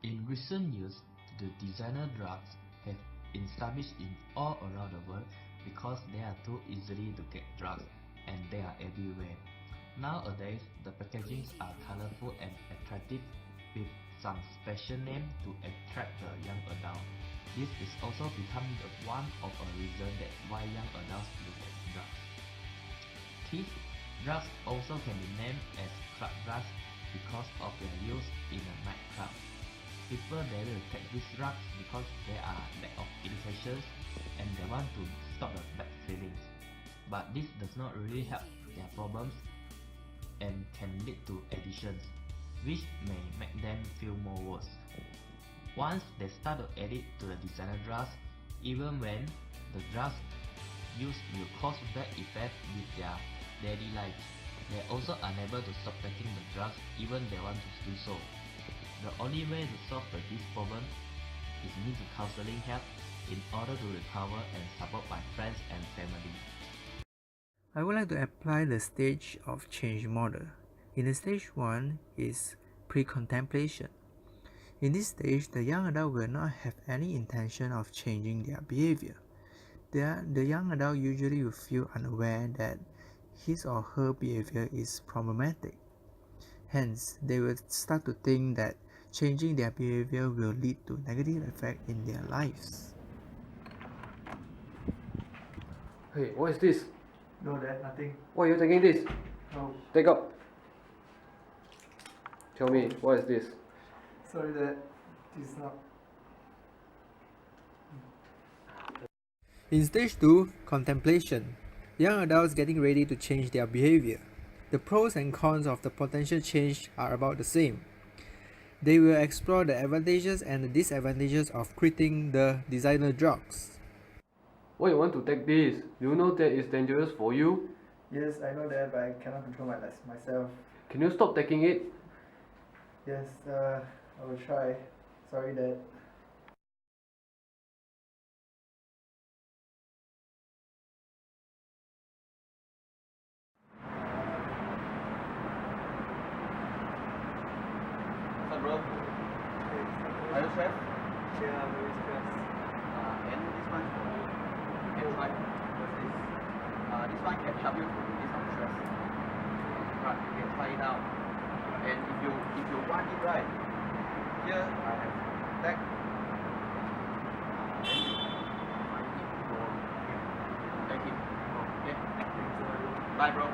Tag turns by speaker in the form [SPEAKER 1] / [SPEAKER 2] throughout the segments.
[SPEAKER 1] In recent years, the designer drugs have been established in all around the world because they are too easily to get drugs and they are everywhere. Nowadays, the packagings are colorful and attractive with some special name to attract the young adult. This is also become one of a reason that why young adults look at drugs. These drugs also can be named as club drugs because of their use in a nightclub. People they will take these drugs because they are lack of education and they want to stop the bad feelings. But this does not really help their problems and can lead to addictions, which may make them feel more worse. Once they start to addict to the designer drugs, even when the drugs use will cause bad effect with their daily life, they are also unable to stop taking the drugs even they want to do so. The only way to solve this problem is need to counseling help in order to recover and support by friends and family.
[SPEAKER 2] I would like to apply the stage of change model. In the stage 1 is pre-contemplation. In this stage, the young adult will not have any intention of changing their behavior. The young adult usually will feel unaware that his or her behavior is problematic. Hence, they will start to think that changing their behavior will lead to negative effect in their lives.
[SPEAKER 3] Hey, what is this?
[SPEAKER 2] No, Dad, nothing.
[SPEAKER 3] Why are you taking this?
[SPEAKER 2] No.
[SPEAKER 3] Take up. Tell me, what is this?
[SPEAKER 2] Sorry, Dad. This is not. In stage 2, contemplation, young adults getting ready to change their behavior. The pros and cons of the potential change are about the same. They will explore the advantages and the disadvantages of quitting the designer drugs.
[SPEAKER 3] Why you want to take this? You know that it's dangerous for you?
[SPEAKER 2] Yes, I know that, but I cannot control myself.
[SPEAKER 3] Can you stop taking it?
[SPEAKER 2] Yes, I will try. Sorry, Dad.
[SPEAKER 4] What's up, bro? Are you stressed?
[SPEAKER 2] Yeah, I'm very stressed.
[SPEAKER 4] And this one for you. You can try. What's this? This one can help you to release some stress. Right, you can try it out. And if you want it right, here I have deck. Then you find it for here. Take it. Okay. Bye, bro.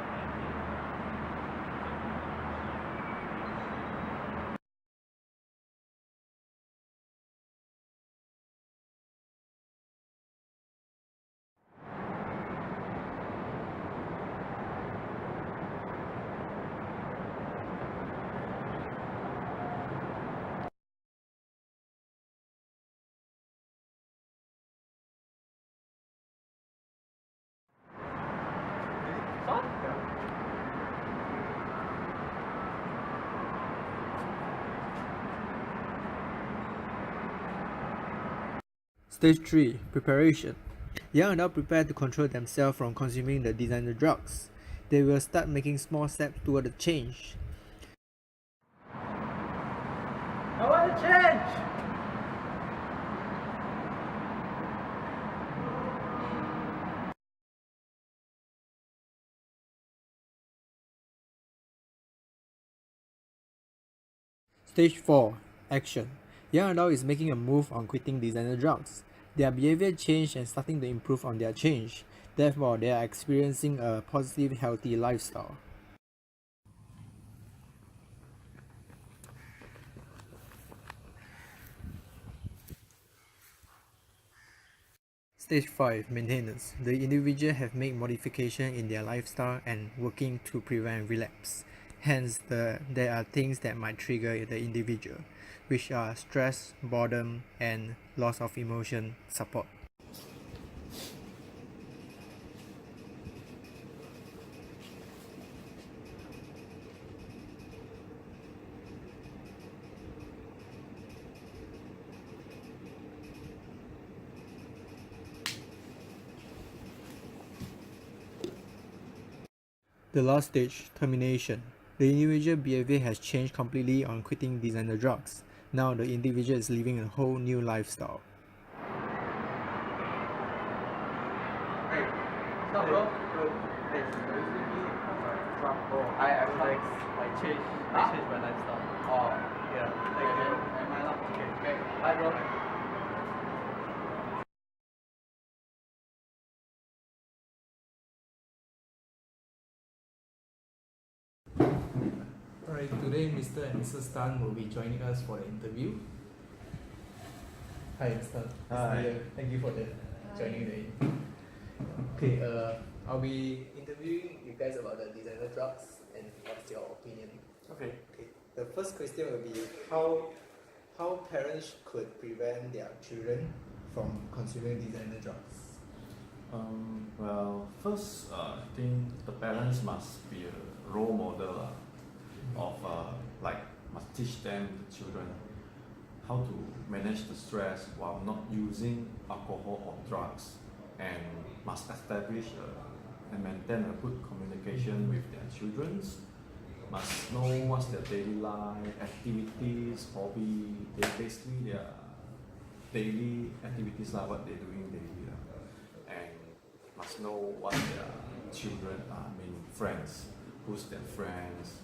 [SPEAKER 2] Stage 3, preparation. Young adults prepare to control themselves from consuming the designer drugs. They will start making small steps toward the change.
[SPEAKER 5] I want to change!
[SPEAKER 2] Stage 4, action. Young adult is making a move on quitting designer drugs. Their behavior change and starting to improve on their change. Therefore, they are experiencing a positive, healthy lifestyle. Stage 5, maintenance. The individual have made modification in their lifestyle and working to prevent relapse. Hence, there are things that might trigger the individual, which are stress, boredom, and loss of emotion support. The last stage, termination. The individual behavior has changed completely on quitting designer drugs. Now the individual is living a whole new lifestyle.
[SPEAKER 4] Hey, stop, bro. Hey, I
[SPEAKER 5] changed my lifestyle.
[SPEAKER 4] Oh,
[SPEAKER 5] Yeah.
[SPEAKER 4] am I not? Okay. Bye, bro.
[SPEAKER 2] Alright, today Mr. and Mrs. Tan will be joining us for the interview. Hi, Mr.
[SPEAKER 6] Hi.
[SPEAKER 2] Thank you for joining the interview. Okay, I'll be interviewing you guys about the designer drugs and what's your opinion.
[SPEAKER 6] Okay.
[SPEAKER 2] Okay, the first question will be how parents could prevent their children from consuming designer drugs.
[SPEAKER 6] Well, first, I think the parents must be a role model of must teach them, the children, how to manage the stress while not using alcohol or drugs, and must establish and maintain a good communication with their children. Must know what's their daily life, activities, hobby, basically their daily activities, what they're doing daily. And must know what their children are, friends, who's their friends,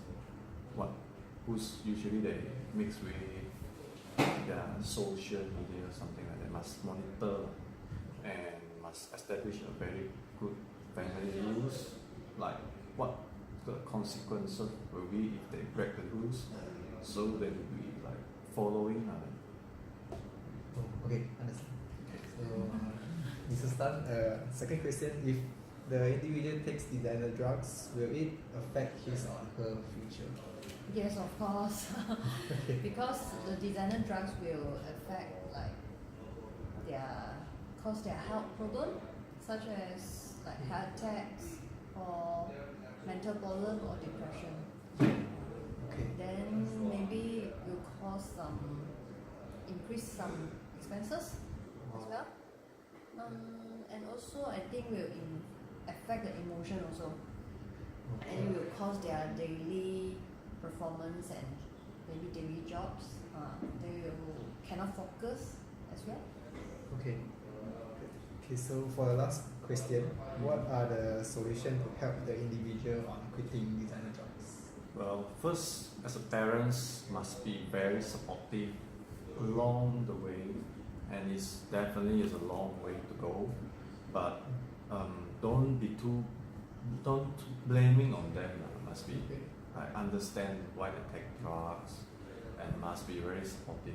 [SPEAKER 6] who's usually they mix with their social media or something like that. Must monitor and must establish a very good family rules, like what the consequences will be if they break the rules, so they will be like following.
[SPEAKER 2] Okay, understand. So, Mrs. Tan, second question: if the individual takes designer drugs, will it affect his or her future?
[SPEAKER 7] Yes, of course.
[SPEAKER 2] Okay.
[SPEAKER 7] Because the designer drugs will affect cause their health problem, such as heart attacks or mental problem or depression.
[SPEAKER 2] Okay.
[SPEAKER 7] Then maybe it will cause increase some expenses as well. And also I think will affect the emotion also. And it will cause their daily performance and maybe daily jobs. They will cannot focus as well.
[SPEAKER 2] Okay. Okay. So for the last question, what are the solutions to help the individual on quitting designer drugs?
[SPEAKER 6] Well, first, as a parents, must be very supportive along the way, and it's definitely is a long way to go. But don't blaming on them. Must be understand why they take drugs, and must be very supportive,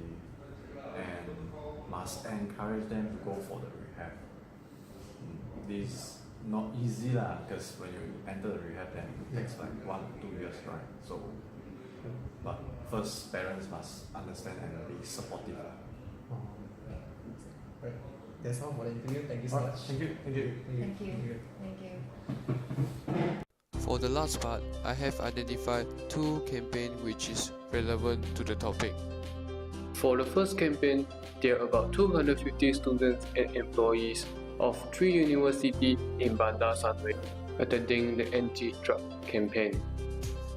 [SPEAKER 6] and must encourage them to go for the rehab. This not easy because when you enter the rehab, then it takes 1 to 2 years, right? So, but first, parents must understand and be supportive.
[SPEAKER 2] Right. That's all for the interview. Thank you so much.
[SPEAKER 6] Thank you.
[SPEAKER 7] Thank you. Thank you.
[SPEAKER 8] For the last part, I have identified 2 campaigns which is relevant to the topic.
[SPEAKER 3] For the first campaign, there are about 250 students and employees of 3 universities in Bandar Seri attending the anti-drug campaign.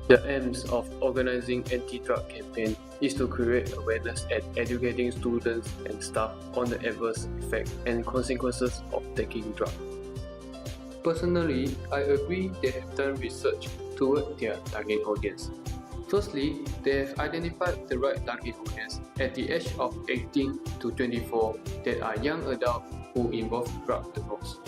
[SPEAKER 3] The aims of organizing anti-drug campaign is to create awareness and educating students and staff on the adverse effects and consequences of taking drugs. Personally, I agree they have done research toward their target audience. Firstly, they have identified the right target audience at the age of 18 to 24 that are young adults who involve drugs the most.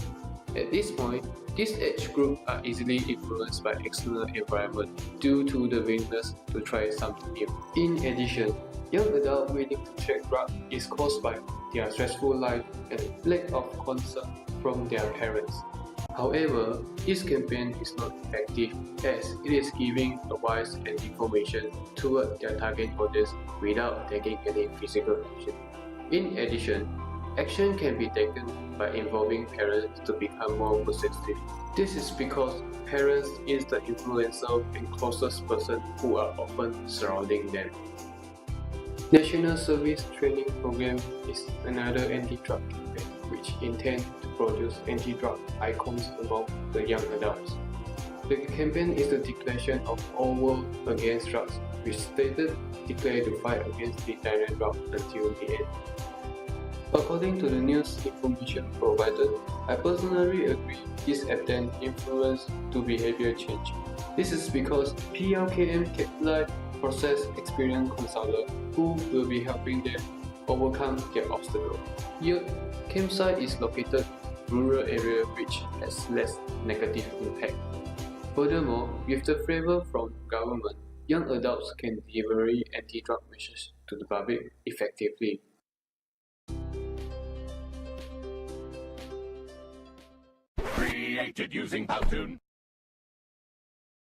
[SPEAKER 3] At this point, this age group are easily influenced by external environment due to the willingness to try something new. In addition, young adults willing to take drugs is caused by their stressful life and lack of concern from their parents. However, this campaign is not effective as it is giving advice and information toward their target audience without taking any physical action. In addition, action can be taken by involving parents to become more positive. This is because parents is the influencer and closest person who are often surrounding them. National Service Training Program is another anti-drug campaign which intends to produce anti-drug icons among the young adults. The campaign is the declaration of all war against drugs which stated declare to fight against designer drug until the end. According to the news information provided, I personally agree this attend influence to behavior change. This is because PLKM capitalize process experienced consultant who will be helping them overcome their obstacle. Yet, campsite is located in rural area which has less negative impact. Furthermore, with the favor from government, young adults can deliver anti-drug measures to the public effectively.
[SPEAKER 9] Created using Powtoon.